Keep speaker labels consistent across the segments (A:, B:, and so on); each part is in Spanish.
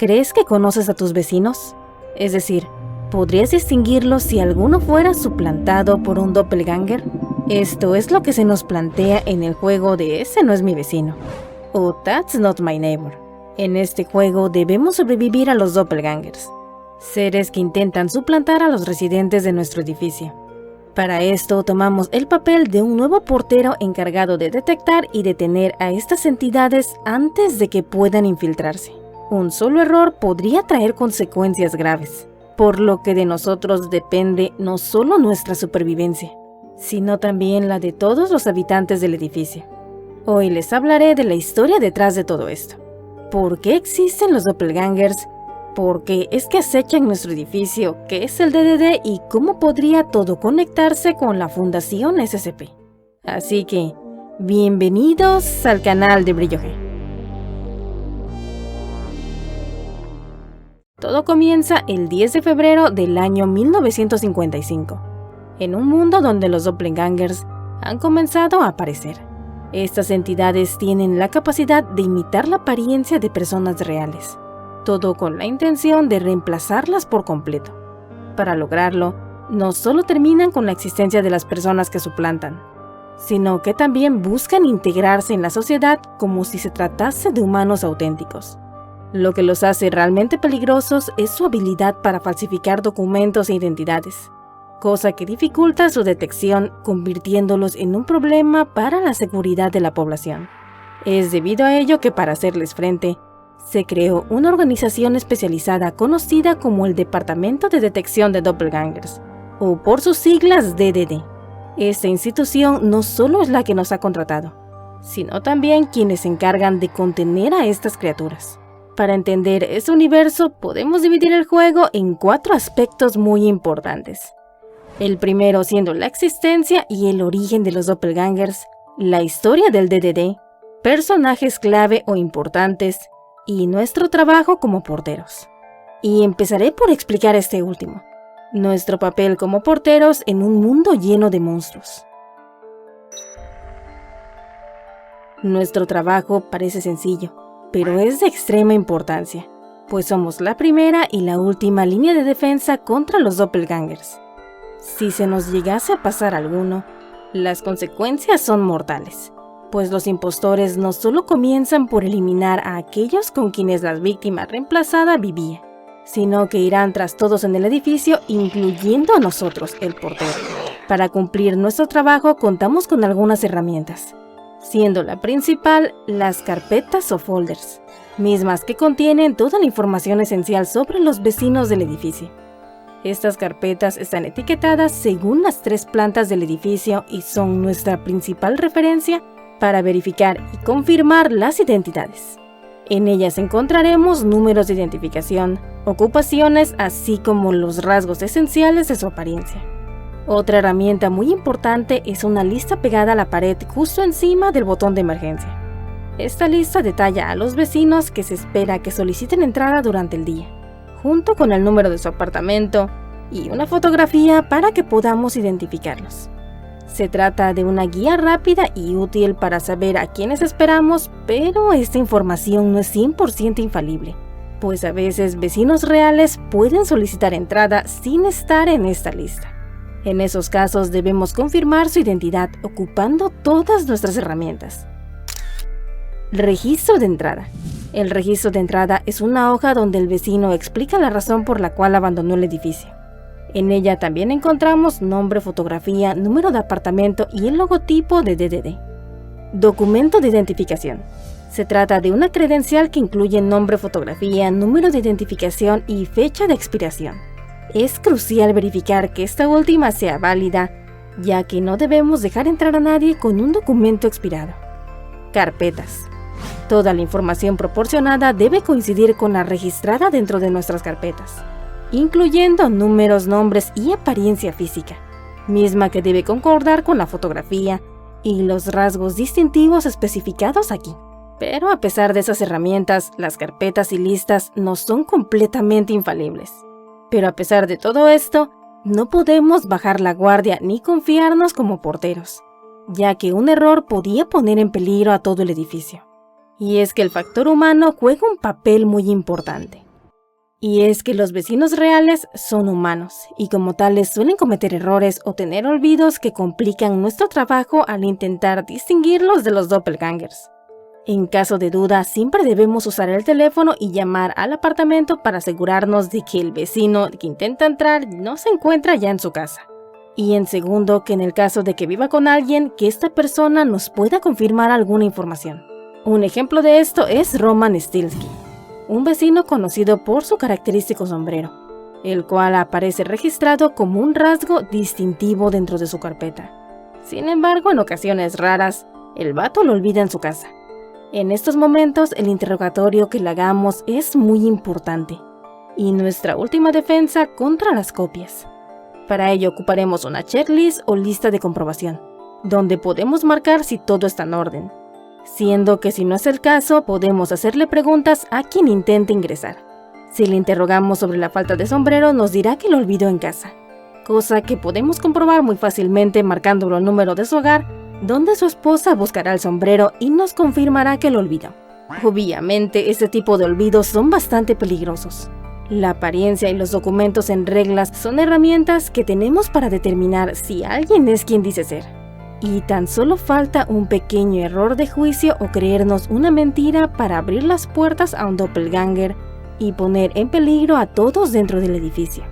A: ¿Crees que conoces a tus vecinos? Es decir, ¿podrías distinguirlos si alguno fuera suplantado por un doppelganger? Esto es lo que se nos plantea en el juego de Ese no es mi vecino, o That's not my neighbor. En este juego debemos sobrevivir a los doppelgangers, seres que intentan suplantar a los residentes de nuestro edificio. Para esto tomamos el papel de un nuevo portero encargado de detectar y detener a estas entidades antes de que puedan infiltrarse. Un solo error podría traer consecuencias graves, por lo que de nosotros depende no solo nuestra supervivencia, sino también la de todos los habitantes del edificio. Hoy les hablaré de la historia detrás de todo esto. ¿Por qué existen los doppelgangers? ¿Por qué es que acechan nuestro edificio? ¿Qué es el DDD? ¿Y cómo podría todo conectarse con la Fundación SCP? Así que, bienvenidos al canal de Brillo G. Todo comienza el 10 de febrero del año 1955, en un mundo donde los doppelgangers han comenzado a aparecer. Estas entidades tienen la capacidad de imitar la apariencia de personas reales, todo con la intención de reemplazarlas por completo. Para lograrlo, no solo terminan con la existencia de las personas que suplantan, sino que también buscan integrarse en la sociedad como si se tratase de humanos auténticos. Lo que los hace realmente peligrosos es su habilidad para falsificar documentos e identidades, cosa que dificulta su detección, convirtiéndolos en un problema para la seguridad de la población. Es debido a ello que para hacerles frente, se creó una organización especializada conocida como el Departamento de Detección de Doppelgangers, o por sus siglas DDD. Esta institución no solo es la que nos ha contratado, sino también quienes se encargan de contener a estas criaturas. Para entender este universo, podemos dividir el juego en 4 aspectos muy importantes. El primero siendo la existencia y el origen de los doppelgangers, la historia del DDD, personajes clave o importantes, y nuestro trabajo como porteros. Y empezaré por explicar este último, nuestro papel como porteros en un mundo lleno de monstruos. Nuestro trabajo parece sencillo, pero es de extrema importancia, pues somos la primera y la última línea de defensa contra los doppelgangers. Si se nos llegase a pasar alguno, las consecuencias son mortales, pues los impostores no solo comienzan por eliminar a aquellos con quienes la víctima reemplazada vivía, sino que irán tras todos en el edificio, incluyendo a nosotros, el portero. Para cumplir nuestro trabajo contamos con algunas herramientas, siendo la principal las carpetas o folders, mismas que contienen toda la información esencial sobre los vecinos del edificio. Estas carpetas están etiquetadas según las 3 plantas del edificio y son nuestra principal referencia para verificar y confirmar las identidades. En ellas encontraremos números de identificación, ocupaciones, así como los rasgos esenciales de su apariencia. Otra herramienta muy importante es una lista pegada a la pared justo encima del botón de emergencia. Esta lista detalla a los vecinos que se espera que soliciten entrada durante el día, junto con el número de su apartamento y una fotografía para que podamos identificarlos. Se trata de una guía rápida y útil para saber a quiénes esperamos, pero esta información no es 100% infalible, pues a veces vecinos reales pueden solicitar entrada sin estar en esta lista. En esos casos debemos confirmar su identidad ocupando todas nuestras herramientas. Registro de entrada. El registro de entrada es una hoja donde el vecino explica la razón por la cual abandonó el edificio. En ella también encontramos nombre, fotografía, número de apartamento y el logotipo de DDD. Documento de identificación. Se trata de una credencial que incluye nombre, fotografía, número de identificación y fecha de expiración. Es crucial verificar que esta última sea válida, ya que no debemos dejar entrar a nadie con un documento expirado. Carpetas. Toda la información proporcionada debe coincidir con la registrada dentro de nuestras carpetas, incluyendo números, nombres y apariencia física, misma que debe concordar con la fotografía y los rasgos distintivos especificados aquí. Pero a pesar de esas herramientas, las carpetas y listas no son completamente infalibles. Pero a pesar de todo esto, no podemos bajar la guardia ni confiarnos como porteros, ya que un error podía poner en peligro a todo el edificio. Y es que el factor humano juega un papel muy importante. Y es que los vecinos reales son humanos, y como tales suelen cometer errores o tener olvidos que complican nuestro trabajo al intentar distinguirlos de los doppelgangers. En caso de duda, siempre debemos usar el teléfono y llamar al apartamento para asegurarnos de que el vecino que intenta entrar no se encuentra ya en su casa. Y en segundo, que en el caso de que viva con alguien, que esta persona nos pueda confirmar alguna información. Un ejemplo de esto es Roman Stilsky, un vecino conocido por su característico sombrero, el cual aparece registrado como un rasgo distintivo dentro de su carpeta. Sin embargo, en ocasiones raras, el vato lo olvida en su casa. En estos momentos, el interrogatorio que le hagamos es muy importante, y nuestra última defensa contra las copias. Para ello ocuparemos una checklist o lista de comprobación, donde podemos marcar si todo está en orden, siendo que si no es el caso, podemos hacerle preguntas a quien intente ingresar. Si le interrogamos sobre la falta de sombrero, nos dirá que lo olvidó en casa, cosa que podemos comprobar muy fácilmente marcándolo el número de su hogar, donde su esposa buscará el sombrero y nos confirmará que lo olvidó. Obviamente, este tipo de olvidos son bastante peligrosos. La apariencia y los documentos en reglas son herramientas que tenemos para determinar si alguien es quien dice ser. Y tan solo falta un pequeño error de juicio o creernos una mentira para abrir las puertas a un doppelganger y poner en peligro a todos dentro del edificio.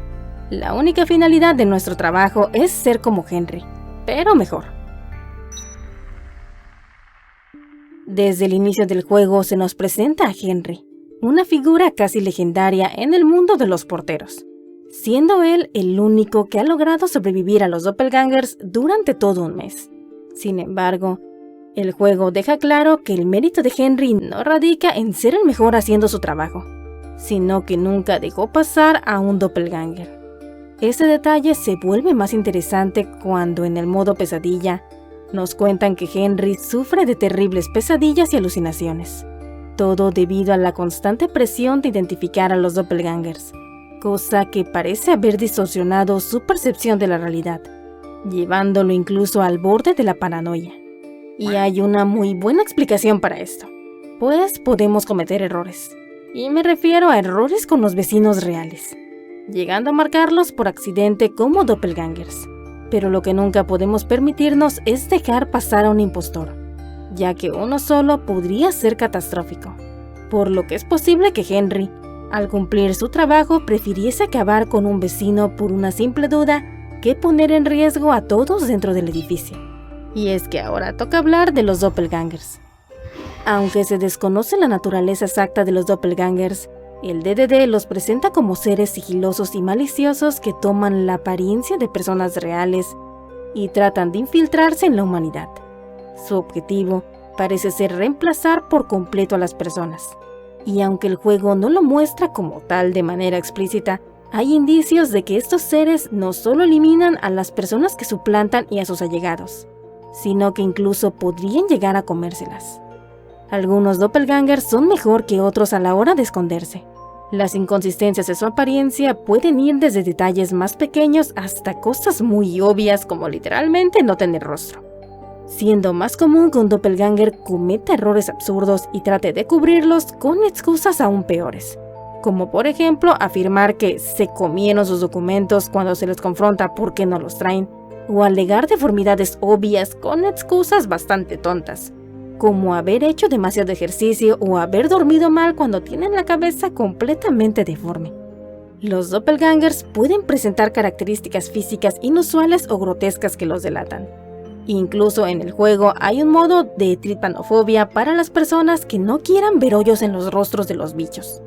A: La única finalidad de nuestro trabajo es ser como Henry, pero mejor. Desde el inicio del juego se nos presenta a Henry, una figura casi legendaria en el mundo de los porteros, siendo él el único que ha logrado sobrevivir a los doppelgangers durante todo un mes. Sin embargo, el juego deja claro que el mérito de Henry no radica en ser el mejor haciendo su trabajo, sino que nunca dejó pasar a un doppelganger. Este detalle se vuelve más interesante cuando en el modo pesadilla nos cuentan que Henry sufre de terribles pesadillas y alucinaciones, todo debido a la constante presión de identificar a los doppelgangers, cosa que parece haber distorsionado su percepción de la realidad, llevándolo incluso al borde de la paranoia. Y hay una muy buena explicación para esto, pues podemos cometer errores, y me refiero a errores con los vecinos reales, llegando a marcarlos por accidente como doppelgangers. Pero lo que nunca podemos permitirnos es dejar pasar a un impostor, ya que uno solo podría ser catastrófico, por lo que es posible que Henry, al cumplir su trabajo, prefiriese acabar con un vecino por una simple duda que poner en riesgo a todos dentro del edificio. Y es que ahora toca hablar de los doppelgangers. Aunque se desconoce la naturaleza exacta de los doppelgangers, el DDD los presenta como seres sigilosos y maliciosos que toman la apariencia de personas reales y tratan de infiltrarse en la humanidad. Su objetivo parece ser reemplazar por completo a las personas. Y aunque el juego no lo muestra como tal de manera explícita, hay indicios de que estos seres no solo eliminan a las personas que suplantan y a sus allegados, sino que incluso podrían llegar a comérselas. Algunos doppelgangers son mejor que otros a la hora de esconderse. Las inconsistencias de su apariencia pueden ir desde detalles más pequeños hasta cosas muy obvias como literalmente no tener rostro, siendo más común que un doppelganger cometa errores absurdos y trate de cubrirlos con excusas aún peores, como por ejemplo afirmar que se comieron sus documentos cuando se les confronta por qué no los traen, o alegar deformidades obvias con excusas bastante tontas, como haber hecho demasiado ejercicio o haber dormido mal cuando tienen la cabeza completamente deforme. Los doppelgangers pueden presentar características físicas inusuales o grotescas que los delatan. Incluso en el juego hay un modo de tripanofobia para las personas que no quieran ver hoyos en los rostros de los bichos.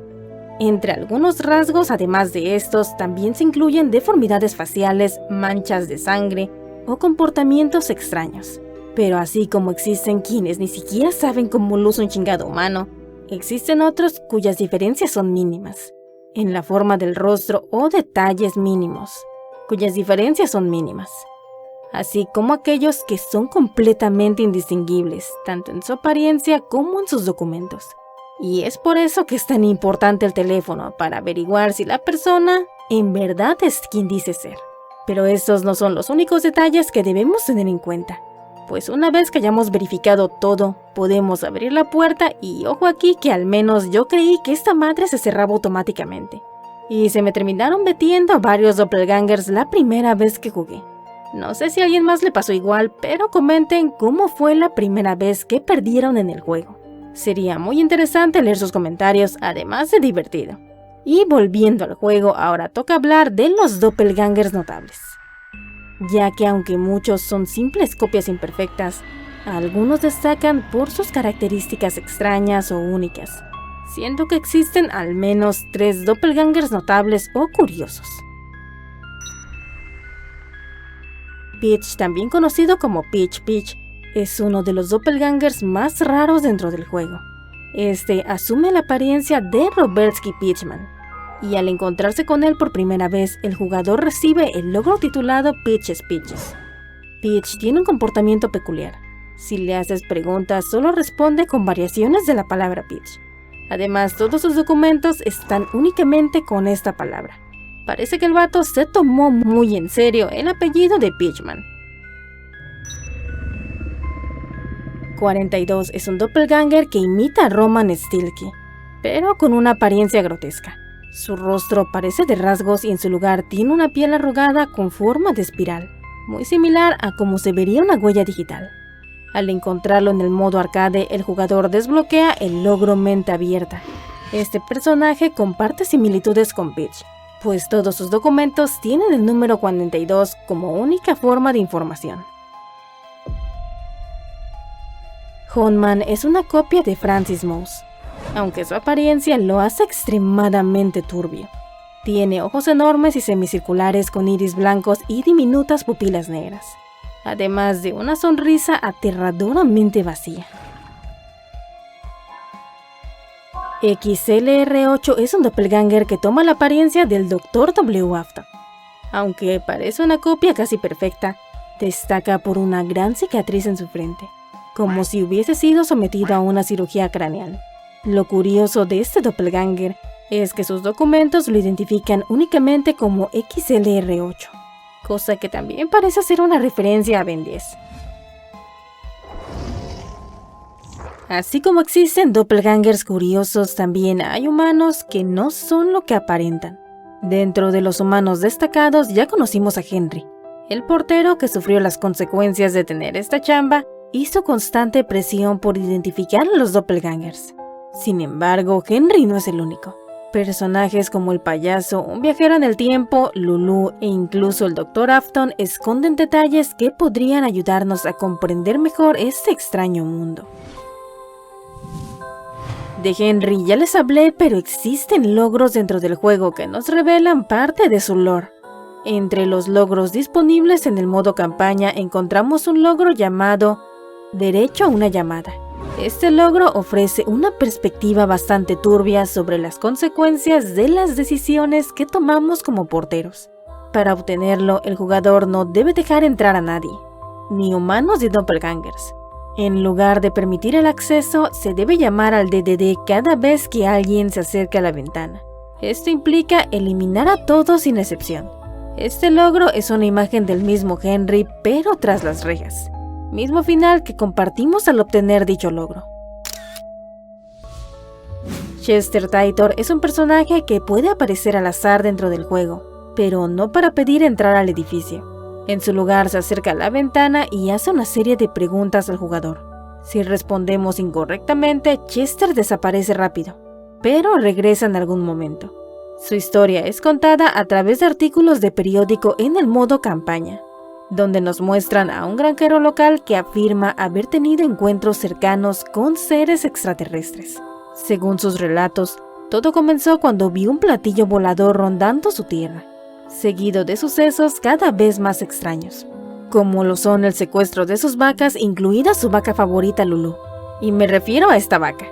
A: Entre algunos rasgos, además de estos, también se incluyen deformidades faciales, manchas de sangre o comportamientos extraños. Pero así como existen quienes ni siquiera saben cómo luce un chingado humano, existen otros cuyas diferencias son mínimas, en la forma del rostro o detalles mínimos, cuyas diferencias son mínimas, así como aquellos que son completamente indistinguibles, tanto en su apariencia como en sus documentos. Y es por eso que es tan importante el teléfono, para averiguar si la persona en verdad es quien dice ser. Pero estos no son los únicos detalles que debemos tener en cuenta, pues una vez que hayamos verificado todo, podemos abrir la puerta y ojo aquí que al menos yo creí que esta madre se cerraba automáticamente. y se me terminaron metiendo varios doppelgangers la primera vez que jugué. No sé si a alguien más le pasó igual, pero comenten cómo fue la primera vez que perdieron en el juego. Sería muy interesante leer sus comentarios, además de divertido. Y volviendo al juego, ahora toca hablar de los doppelgangers notables. Ya que aunque muchos son simples copias imperfectas, algunos destacan por sus características extrañas o únicas. Siento que existen al menos 3 doppelgangers notables o curiosos. Peach, también conocido como Peach, es uno de los doppelgangers más raros dentro del juego. Este asume la apariencia de Robertski Peachman, y al encontrarse con él por primera vez, el jugador recibe el logro titulado Peaches. Peach tiene un comportamiento peculiar. Si le haces preguntas, solo responde con variaciones de la palabra Peach. Además, todos sus documentos están únicamente con esta palabra. Parece que el vato se tomó muy en serio el apellido de Peachman. 42 es un doppelganger que imita a Roman Stilke, pero con una apariencia grotesca. Su rostro parece de rasgos y en su lugar tiene una piel arrugada con forma de espiral, muy similar a como se vería una huella digital. Al encontrarlo en el modo arcade, el jugador desbloquea el logro Mente Abierta. Este personaje comparte similitudes con Peach, pues todos sus documentos tienen el número 42 como única forma de información. Hunman es una copia de Francis Mouse, aunque su apariencia lo hace extremadamente turbio. Tiene ojos enormes y semicirculares con iris blancos y diminutas pupilas negras, además de una sonrisa aterradoramente vacía. XLR8 es un doppelganger que toma la apariencia del Dr. W. Afton. Aunque parece una copia casi perfecta, destaca por una gran cicatriz en su frente, como si hubiese sido sometido a una cirugía craneal. Lo curioso de este doppelganger es que sus documentos lo identifican únicamente como XLR8, cosa que también parece ser una referencia a Ben 10. Así como existen doppelgangers curiosos, también hay humanos que no son lo que aparentan. Dentro de los humanos destacados ya conocimos a Henry, el portero que sufrió las consecuencias de tener esta chamba y su constante presión por identificar a los doppelgangers. Sin embargo, Henry no es el único. Personajes como el payaso, un viajero en el tiempo, Lulu e incluso el Dr. Afton esconden detalles que podrían ayudarnos a comprender mejor este extraño mundo. De Henry ya les hablé, pero existen logros dentro del juego que nos revelan parte de su lore. Entre los logros disponibles en el modo campaña encontramos un logro llamado Derecho a una llamada. Este logro ofrece una perspectiva bastante turbia sobre las consecuencias de las decisiones que tomamos como porteros. Para obtenerlo, el jugador no debe dejar entrar a nadie, ni humanos ni doppelgangers. En lugar de permitir el acceso, se debe llamar al DDD cada vez que alguien se acerque a la ventana. Esto implica eliminar a todos sin excepción. Este logro es una imagen del mismo Henry, pero tras las rejas. Mismo final que compartimos al obtener dicho logro. Chester Titor es un personaje que puede aparecer al azar dentro del juego, pero no para pedir entrar al edificio. En su lugar se acerca a la ventana y hace una serie de preguntas al jugador. Si respondemos incorrectamente, Chester desaparece rápido, pero regresa en algún momento. Su historia es contada a través de artículos de periódico en el modo campaña, donde nos muestran a un granjero local que afirma haber tenido encuentros cercanos con seres extraterrestres. Según sus relatos, todo comenzó cuando vio un platillo volador rondando su tierra, seguido de sucesos cada vez más extraños, como lo son el secuestro de sus vacas, incluida su vaca favorita Lulu. Y me refiero a esta vaca.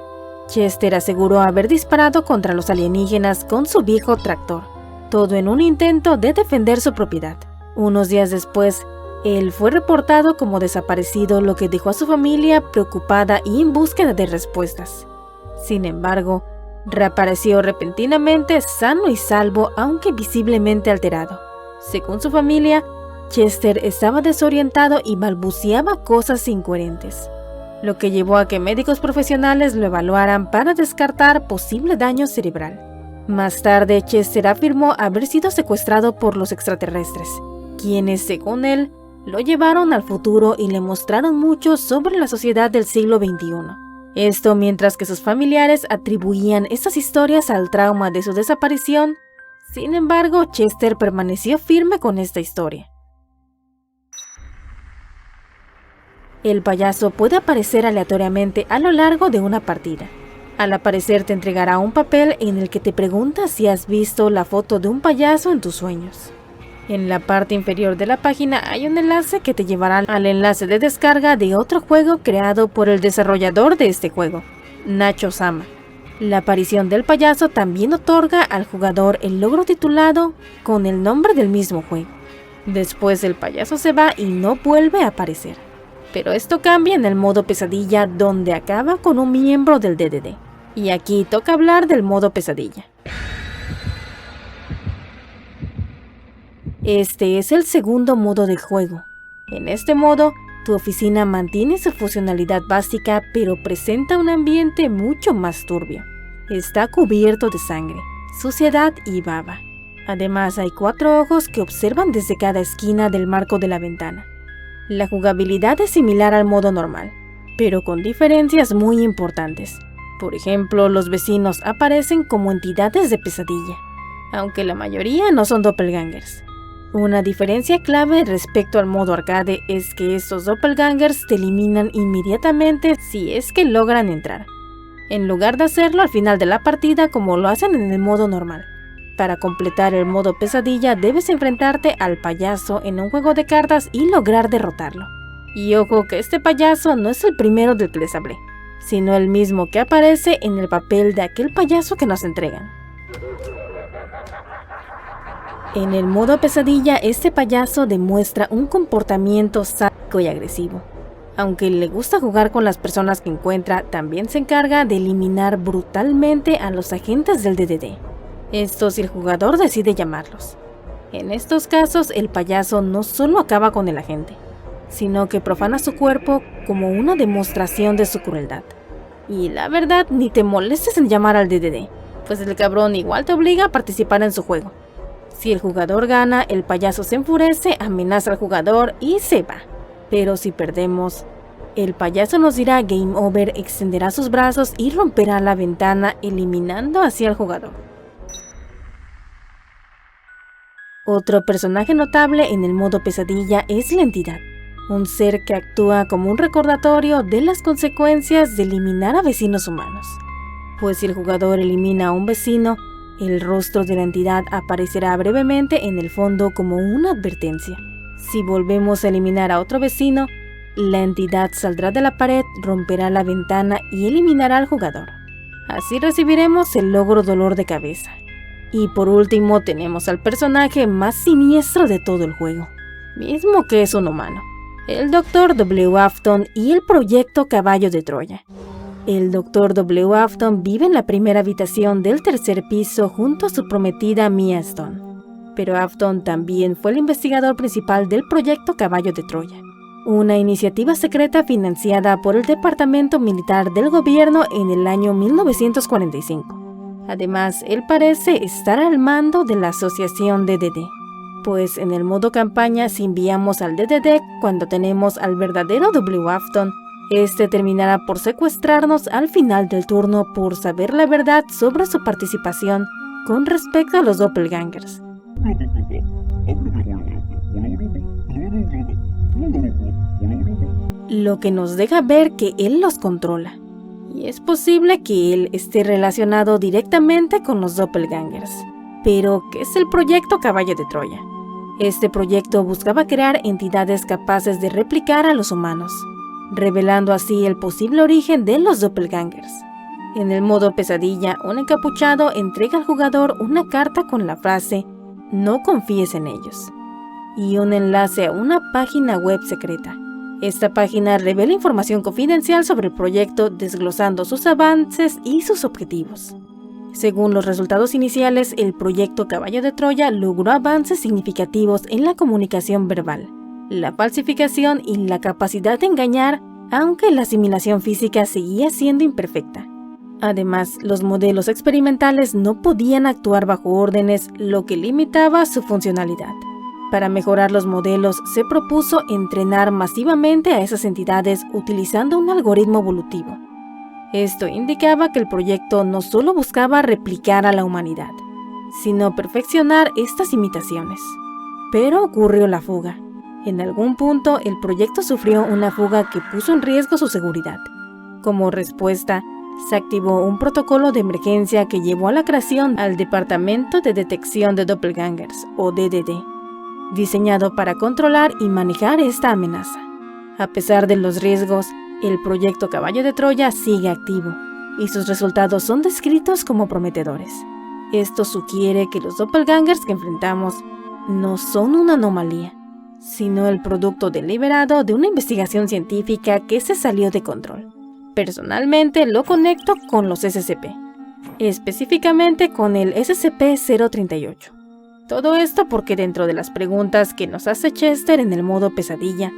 A: Chester aseguró haber disparado contra los alienígenas con su viejo tractor, todo en un intento de defender su propiedad. Unos días después, él fue reportado como desaparecido, lo que dejó a su familia preocupada y en búsqueda de respuestas. Sin embargo, reapareció repentinamente sano y salvo, aunque visiblemente alterado. Según su familia, Chester estaba desorientado y balbuceaba cosas incoherentes, lo que llevó a que médicos profesionales lo evaluaran para descartar posible daño cerebral. Más tarde, Chester afirmó haber sido secuestrado por los extraterrestres, quienes, según él, lo llevaron al futuro y le mostraron mucho sobre la sociedad del siglo XXI. Esto mientras que sus familiares atribuían estas historias al trauma de su desaparición. Sin embargo, Chester permaneció firme con esta historia. El payaso puede aparecer aleatoriamente a lo largo de una partida. Al aparecer te entregará un papel en el que te pregunta si has visto la foto de un payaso en tus sueños. En la parte inferior de la página hay un enlace que te llevará al enlace de descarga de otro juego creado por el desarrollador de este juego, Nacho Sama. La aparición del payaso también otorga al jugador el logro titulado con el nombre del mismo juego. Después el payaso se va y no vuelve a aparecer. Pero esto cambia en el modo pesadilla, donde acaba con un miembro del DDD. Y aquí toca hablar del modo pesadilla. Este es el segundo modo del juego. En este modo, tu oficina mantiene su funcionalidad básica, pero presenta un ambiente mucho más turbio. Está cubierto de sangre, suciedad y baba. Además, hay 4 ojos que observan desde cada esquina del marco de la ventana. La jugabilidad es similar al modo normal, pero con diferencias muy importantes. Por ejemplo, los vecinos aparecen como entidades de pesadilla, aunque la mayoría no son doppelgangers. Una diferencia clave respecto al modo arcade es que estos doppelgangers te eliminan inmediatamente si es que logran entrar, en lugar de hacerlo al final de la partida como lo hacen en el modo normal. Para completar el modo pesadilla debes enfrentarte al payaso en un juego de cartas y lograr derrotarlo. Y ojo que este payaso no es el primero del que les hablé, sino el mismo que aparece en el papel de aquel payaso que nos entregan. En el modo pesadilla, este payaso demuestra un comportamiento sádico y agresivo. Aunque le gusta jugar con las personas que encuentra, también se encarga de eliminar brutalmente a los agentes del DDD. Esto si el jugador decide llamarlos. En estos casos, el payaso no solo acaba con el agente, sino que profana su cuerpo como una demostración de su crueldad. Y la verdad, ni te molestes en llamar al DDD, pues el cabrón igual te obliga a participar en su juego. Si el jugador gana, el payaso se enfurece, amenaza al jugador y se va. Pero si perdemos, el payaso nos dirá Game Over, extenderá sus brazos y romperá la ventana, eliminando así al jugador. Otro personaje notable en el modo pesadilla es la entidad, un ser que actúa como un recordatorio de las consecuencias de eliminar a vecinos humanos. Pues si el jugador elimina a un vecino, el rostro de la entidad aparecerá brevemente en el fondo como una advertencia. Si volvemos a eliminar a otro vecino, la entidad saldrá de la pared, romperá la ventana y eliminará al jugador. Así recibiremos el logro dolor de cabeza. Y por último tenemos al personaje más siniestro de todo el juego, mismo que es un humano, el Dr. W. Afton y el proyecto Caballo de Troya. El Dr. W. Afton vive en la primera habitación del tercer piso junto a su prometida Mia Stone. Pero Afton también fue el investigador principal del proyecto Caballo de Troya, una iniciativa secreta financiada por el Departamento Militar del Gobierno en el año 1945. Además, él parece estar al mando de la asociación DDD, pues en el modo campaña si enviamos al DDD cuando tenemos al verdadero W. Afton, este terminará por secuestrarnos al final del turno por saber la verdad sobre su participación con respecto a los doppelgangers. Lo que nos deja ver que él los controla. Y es posible que él esté relacionado directamente con los doppelgangers. Pero, ¿qué es el proyecto Caballo de Troya? Este proyecto buscaba crear entidades capaces de replicar a los humanos, revelando así el posible origen de los doppelgangers. En el modo pesadilla, un encapuchado entrega al jugador una carta con la frase "No confíes en ellos" y un enlace a una página web secreta. Esta página revela información confidencial sobre el proyecto, desglosando sus avances y sus objetivos. Según los resultados iniciales, el proyecto Caballo de Troya logró avances significativos en la comunicación verbal, la falsificación y la capacidad de engañar, aunque la asimilación física seguía siendo imperfecta. Además, los modelos experimentales no podían actuar bajo órdenes, lo que limitaba su funcionalidad. Para mejorar los modelos, se propuso entrenar masivamente a esas entidades utilizando un algoritmo evolutivo. Esto indicaba que el proyecto no solo buscaba replicar a la humanidad, sino perfeccionar estas imitaciones. Pero ocurrió la fuga. En algún punto, el proyecto sufrió una fuga que puso en riesgo su seguridad. Como respuesta, se activó un protocolo de emergencia que llevó a la creación al Departamento de Detección de Doppelgangers, o DDD, diseñado para controlar y manejar esta amenaza. A pesar de los riesgos, el proyecto Caballo de Troya sigue activo, y sus resultados son descritos como prometedores. Esto sugiere que los doppelgangers que enfrentamos no son una anomalía, sino el producto deliberado de una investigación científica que se salió de control. Personalmente lo conecto con los SCP, específicamente con el SCP-038. Todo esto porque dentro de las preguntas que nos hace Chester en el modo pesadilla,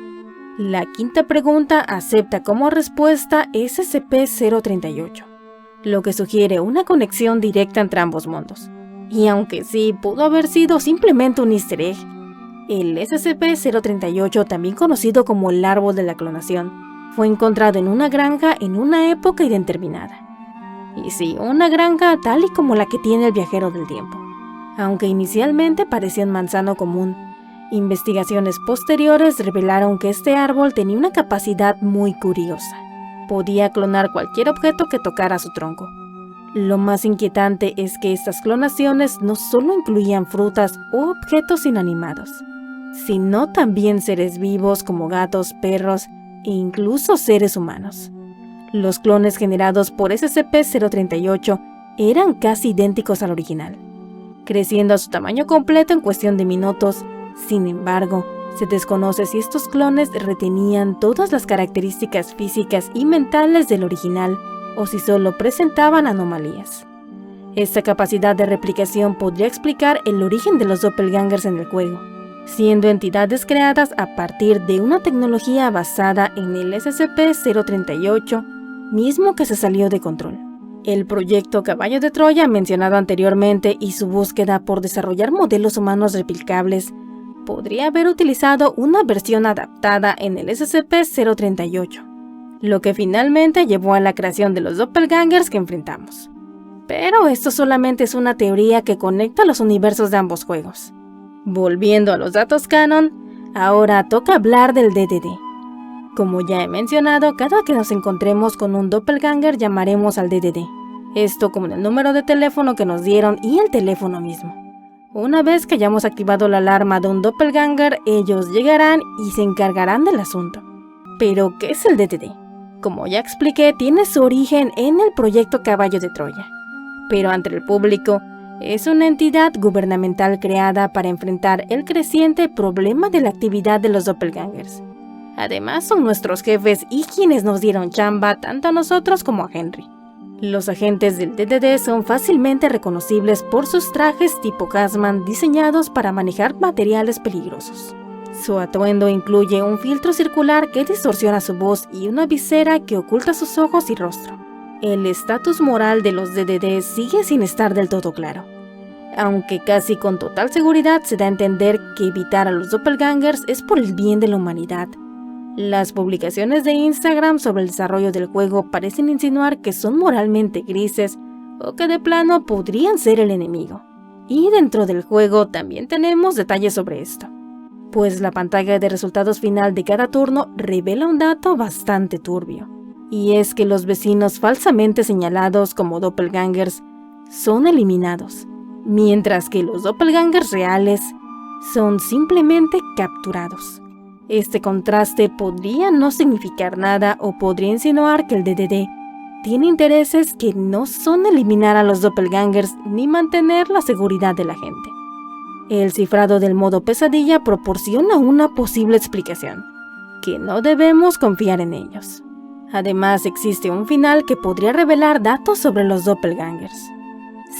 A: la quinta pregunta acepta como respuesta SCP-038, lo que sugiere una conexión directa entre ambos mundos. Y aunque sí pudo haber sido simplemente un easter egg, el SCP-038, también conocido como el árbol de la clonación, fue encontrado en una granja en una época indeterminada. Y sí, una granja tal y como la que tiene el viajero del tiempo. Aunque inicialmente parecía un manzano común, investigaciones posteriores revelaron que este árbol tenía una capacidad muy curiosa. Podía clonar cualquier objeto que tocara su tronco. Lo más inquietante es que estas clonaciones no solo incluían frutas o objetos inanimados, sino también seres vivos como gatos, perros e incluso seres humanos. Los clones generados por SCP-038 eran casi idénticos al original, creciendo a su tamaño completo en cuestión de minutos. Sin embargo, se desconoce si estos clones retenían todas las características físicas y mentales del original o si solo presentaban anomalías. Esta capacidad de replicación podría explicar el origen de los doppelgangers en el juego, siendo entidades creadas a partir de una tecnología basada en el SCP-038, mismo que se salió de control. El proyecto Caballo de Troya mencionado anteriormente y su búsqueda por desarrollar modelos humanos replicables podría haber utilizado una versión adaptada en el SCP-038, lo que finalmente llevó a la creación de los doppelgangers que enfrentamos. Pero esto solamente es una teoría que conecta los universos de ambos juegos. Volviendo a los datos canon, ahora toca hablar del DDD. Como ya he mencionado, cada que nos encontremos con un doppelganger llamaremos al DDD. Esto como el número de teléfono que nos dieron y el teléfono mismo. Una vez que hayamos activado la alarma de un doppelganger, ellos llegarán y se encargarán del asunto. Pero, ¿qué es el DDD? Como ya expliqué, tiene su origen en el proyecto Caballo de Troya. Pero ante el público, es una entidad gubernamental creada para enfrentar el creciente problema de la actividad de los doppelgangers. Además, son nuestros jefes y quienes nos dieron chamba tanto a nosotros como a Henry. Los agentes del DDD son fácilmente reconocibles por sus trajes tipo Hazmat diseñados para manejar materiales peligrosos. Su atuendo incluye un filtro circular que distorsiona su voz y una visera que oculta sus ojos y rostro. El estatus moral de los DDD sigue sin estar del todo claro, aunque casi con total seguridad se da a entender que evitar a los doppelgangers es por el bien de la humanidad. Las publicaciones de Instagram sobre el desarrollo del juego parecen insinuar que son moralmente grises o que de plano podrían ser el enemigo. Y dentro del juego también tenemos detalles sobre esto, pues la pantalla de resultados final de cada turno revela un dato bastante turbio, y es que los vecinos falsamente señalados como doppelgangers son eliminados, mientras que los doppelgangers reales son simplemente capturados. Este contraste podría no significar nada o podría insinuar que el DDD tiene intereses que no son eliminar a los doppelgangers ni mantener la seguridad de la gente. El cifrado del modo pesadilla proporciona una posible explicación, que no debemos confiar en ellos. Además, existe un final que podría revelar datos sobre los doppelgangers,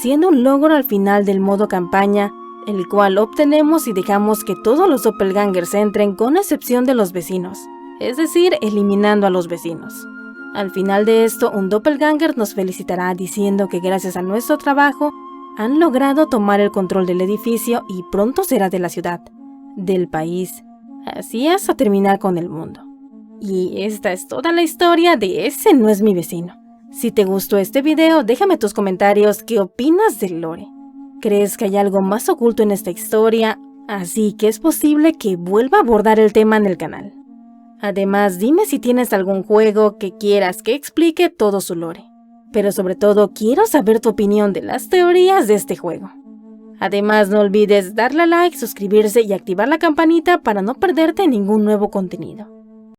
A: siendo un logro al final del modo campaña, el cual obtenemos si dejamos que todos los doppelgangers entren con excepción de los vecinos, es decir, eliminando a los vecinos. Al final de esto, un doppelganger nos felicitará diciendo que gracias a nuestro trabajo han logrado tomar el control del edificio y pronto será de la ciudad, del país, así hasta terminar con el mundo. Y esta es toda la historia de Ese no es mi vecino. Si te gustó este video, déjame tus comentarios qué opinas del lore. ¿Crees que hay algo más oculto en esta historia? Así que es posible que vuelva a abordar el tema en el canal. Además, dime si tienes algún juego que quieras que explique todo su lore. Pero sobre todo, quiero saber tu opinión de las teorías de este juego. Además, no olvides darle a like, suscribirse y activar la campanita para no perderte ningún nuevo contenido.